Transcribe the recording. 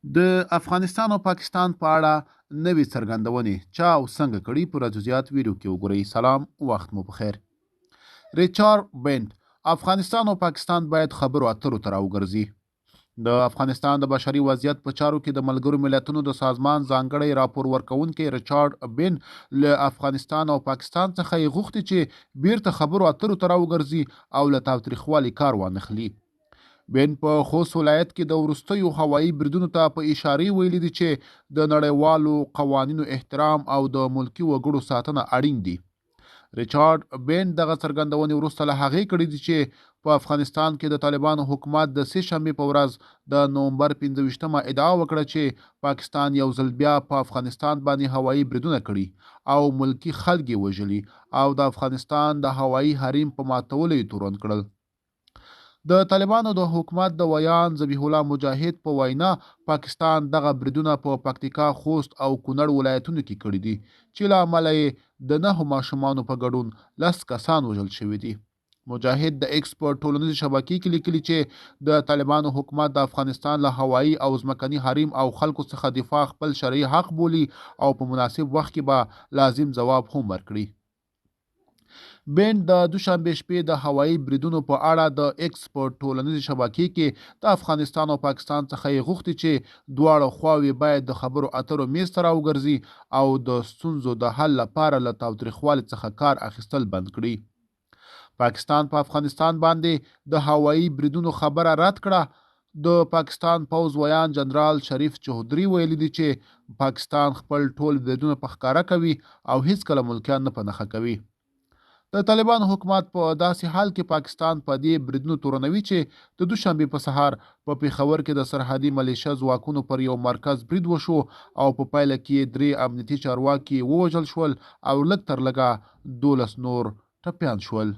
د افغانستان او پاکستان په اړه نوې څرګندونې چا او څنګه کړي په جزئیات ویډیو کې وګورئ. سلام، وخت مو بخیر. ریچارډ بینټ: افغانستان او پاکستان باید خبرو اترو ته راوګرځي. د افغانستان د بشري وضعیت په چارو کې د ملګرو ملتونو د سازمان ځانګړی راپور ورکوونکی ریچارډ بین له افغانستان او پاکستان څخه یې غوښتي چې بیرته خبرو اترو ته راوګرځي او له تاوتریخوالي کار وانخلي. بین په خوست ولایت کې د وروستیو هوایي بریدونو ته په اشارې ویلي دي چې د نړیوالو قوانینو احترام او د ملکي وګړو ساتنه اړین دي. ریچارډ بین دغه څرګندونې وروسته له هغې کړي دي چې په افغانستان کې د طالبانو حکومت د سې شنبې په ورځ د نومبر 15مه ادعا وکړه چې پاکستان یو ځل بیا په افغانستان باندې هوایي بریدونه کړي او ملکي خلک یې وژلي او د افغانستان د هوایي حریم په ماتولو یې تورن کړل. د طالبانو د حکومت د ویان ذبیح الله مجاهد په وینا پاکستان دغه بریدونه په پکتیکا، خوست او کونړ ولایتونو کې کړي دي چې له امله یې د 9 ماشومانو په ګډون 10 کسان وژل شوي دي. مجاهد د ایکس په ټولنیزې شبکې کې لیکلي چې د طالبانو حکومت د افغانستان له هوایي او ځمکني حریم او خلکو څخه دفاع خپل شرعي حق بولي او په مناسب وخت کې به لازم ځواب هم ورکړي. بین د دوشنبې شپې د هوایي بریدونو په اړه د ایکس په ټولنیزې شبکې کې د افغانستان او پاکستان څخه یې غوښتي چې دواړه خواوې باید د خبرو اترو میز ته راوګرځي او د ستونزو د حل لپاره له تاوتریخوالي څخه کار اخیستل بند کړي. پاکستان په افغانستان باندې د هوایي بریدونو خبره رد کړه. د پاکستان پوځ ویان جنرال شریف چودھری ویلي دي چې پاکستان خپل ټول بریدونه په ښکاره کوي او هیڅکله ملکیان نه په نښه کوي. د طالبانو حکومت په داسې حال کې پاکستان په دې بریدونو تورنوي چې د دوشنبې په سهار په پیښور کې د سرحدي ملیشه ځواکونو پر یو مرکز برید وشو او په پایله کې 3 امنیتي چارواکي ووژل شول او لږ تر لږه 12 نور ټپیان شول.